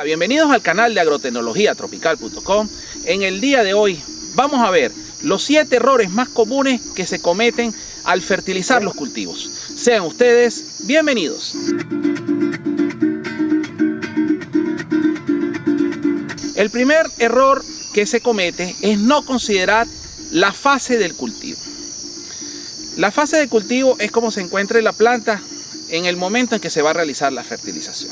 bienvenidos al canal de agrotecnologiatropical.com. En el día de hoy vamos a ver los 7 errores más comunes que se cometen al fertilizar los cultivos. Sean ustedes bienvenidos. El primer error que se comete es no considerar la fase del cultivo. La fase de cultivo es como se encuentra la planta en el momento en que se va a realizar la fertilización.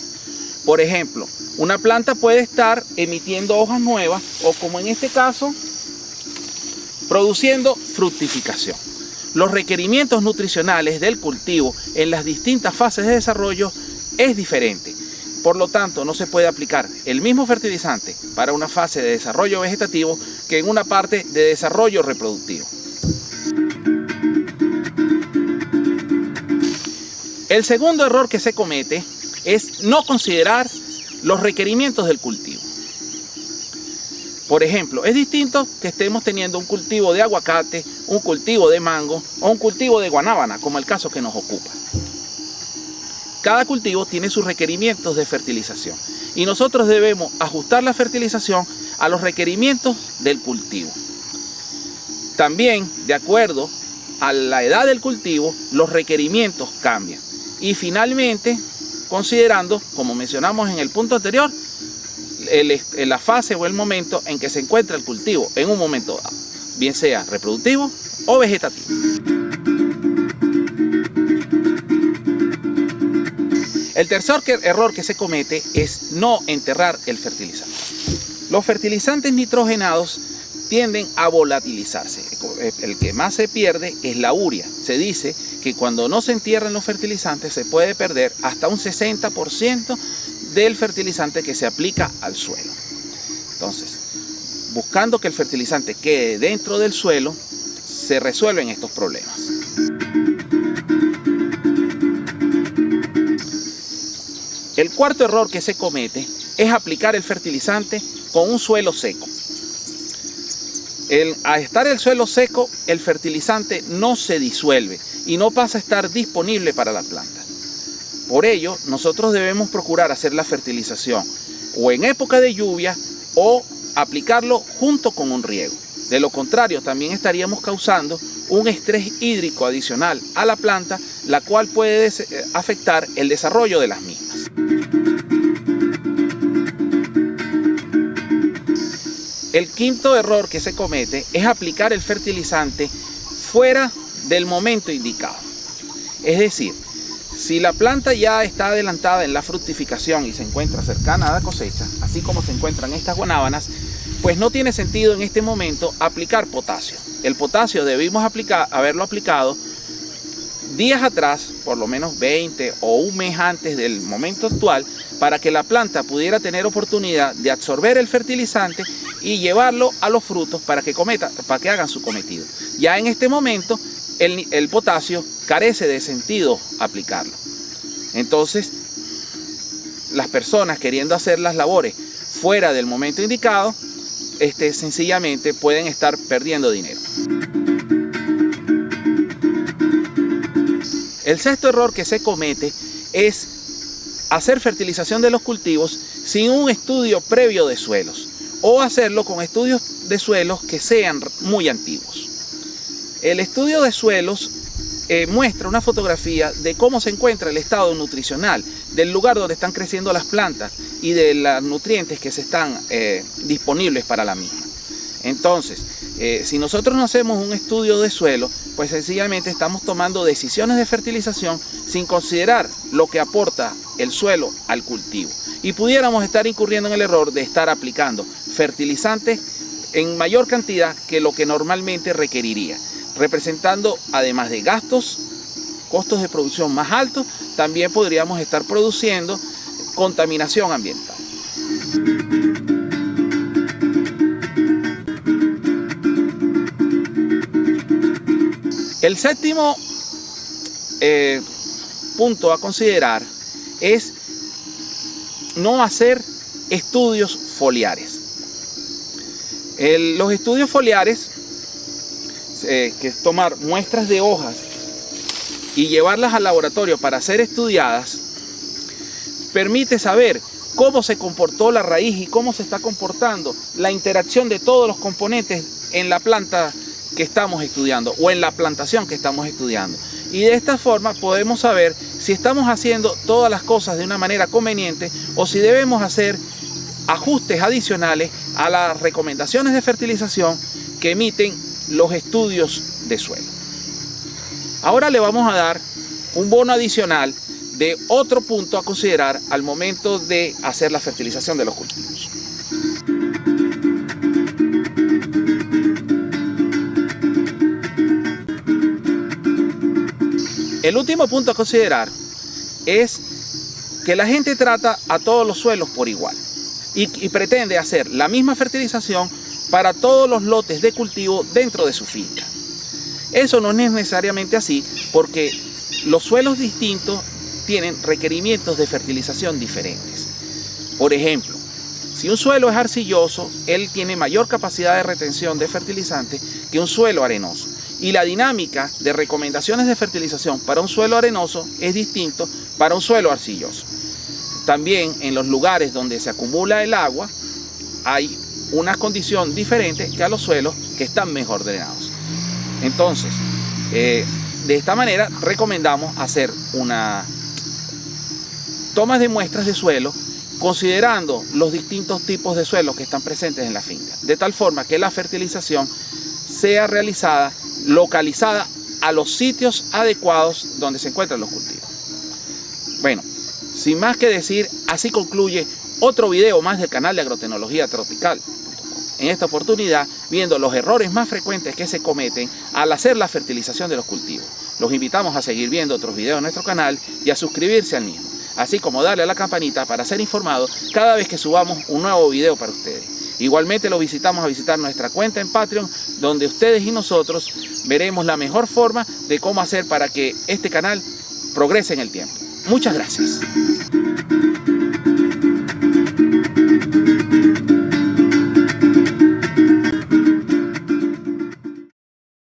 Por ejemplo, una planta puede estar emitiendo hojas nuevas o, como en este caso, produciendo fructificación. Los requerimientos nutricionales del cultivo en las distintas fases de desarrollo es diferente. Por lo tanto, no se puede aplicar el mismo fertilizante para una fase de desarrollo vegetativo que en una parte de desarrollo reproductivo. El segundo error que se comete es no considerar los requerimientos del cultivo. Por ejemplo, es distinto que estemos teniendo un cultivo de aguacate, un cultivo de mango o un cultivo de guanábana, como el caso que nos ocupa. Cada cultivo tiene sus requerimientos de fertilización y nosotros debemos ajustar la fertilización a los requerimientos del cultivo. También, de acuerdo a la edad del cultivo, los requerimientos cambian. Y finalmente, considerando, como mencionamos en el punto anterior, la fase o el momento en que se encuentra el cultivo en un momento dado, bien sea reproductivo o vegetativo. El tercer error que se comete es no enterrar el fertilizante. Los fertilizantes nitrogenados tienden a volatilizarse. El que más se pierde es la urea. Se dice que cuando no se entierran los fertilizantes se puede perder hasta un 60% del fertilizante que se aplica al suelo. Entonces, buscando que el fertilizante quede dentro del suelo, se resuelven estos problemas. El cuarto error que se comete es aplicar el fertilizante con un suelo seco. Al estar el suelo seco, el fertilizante no se disuelve y no pasa a estar disponible para la planta. Por ello, nosotros debemos procurar hacer la fertilización o en época de lluvia o aplicarlo junto con un riego. De lo contrario, también estaríamos causando un estrés hídrico adicional a la planta, la cual puede afectar el desarrollo de las mismas. El quinto error que se comete es aplicar el fertilizante fuera del momento indicado. Es decir, si la planta ya está adelantada en la fructificación y se encuentra cercana a la cosecha, así como se encuentran estas guanábanas, pues no tiene sentido en este momento aplicar potasio. El potasio debimos haberlo aplicado días atrás, por lo menos 20 o un mes antes del momento actual, para que la planta pudiera tener oportunidad de absorber el fertilizante y llevarlo a los frutos para que hagan su cometido. Ya en este momento el potasio carece de sentido aplicarlo. Entonces, las personas queriendo hacer las labores fuera del momento indicado, sencillamente pueden estar perdiendo dinero. El sexto error que se comete es hacer fertilización de los cultivos sin un estudio previo de suelos o hacerlo con estudios de suelos que sean muy antiguos. El estudio de suelos muestra una fotografía de cómo se encuentra el estado nutricional del lugar donde están creciendo las plantas y de los nutrientes que se están disponibles para la misma. Entonces, si nosotros no hacemos un estudio de suelo, pues sencillamente estamos tomando decisiones de fertilización sin considerar lo que aporta el suelo al cultivo. Y pudiéramos estar incurriendo en el error de estar aplicando fertilizantes en mayor cantidad que lo que normalmente requeriría, representando, además de costos de producción más altos, también podríamos estar produciendo contaminación ambiental. El séptimo punto a considerar es no hacer estudios foliares. Los estudios foliares, que es tomar muestras de hojas y llevarlas al laboratorio para ser estudiadas, permite saber cómo se comportó la raíz y cómo se está comportando la interacción de todos los componentes en la planta que estamos estudiando o en la plantación que estamos estudiando. Y de esta forma podemos saber si estamos haciendo todas las cosas de una manera conveniente o si debemos hacer ajustes adicionales a las recomendaciones de fertilización que emiten los estudios de suelo. Ahora le vamos a dar un bono adicional de otro punto a considerar al momento de hacer la fertilización de los cultivos. El último punto a considerar es que la gente trata a todos los suelos por igual y pretende hacer la misma fertilización para todos los lotes de cultivo dentro de su finca. Eso no es necesariamente así, porque los suelos distintos tienen requerimientos de fertilización diferentes. Por ejemplo, si un suelo es arcilloso, él tiene mayor capacidad de retención de fertilizante que un suelo arenoso. Y la dinámica de recomendaciones de fertilización para un suelo arenoso es distinto para un suelo arcilloso. También en los lugares donde se acumula el agua hay una condición diferente que a los suelos que están mejor drenados. Entonces, de esta manera recomendamos hacer una toma de muestras de suelo considerando los distintos tipos de suelos que están presentes en la finca, de tal forma que la fertilización sea realizada, localizada a los sitios adecuados donde se encuentran los cultivos. Bueno, sin más que decir, así concluye otro video más del canal de Agrotecnología Tropical. En esta oportunidad, viendo los errores más frecuentes que se cometen al hacer la fertilización de los cultivos. Los invitamos a seguir viendo otros videos en nuestro canal y a suscribirse al mismo, así como darle a la campanita para ser informado cada vez que subamos un nuevo video para ustedes. Igualmente los visitamos a visitar nuestra cuenta en Patreon, donde ustedes y nosotros veremos la mejor forma de cómo hacer para que este canal progrese en el tiempo. Muchas gracias.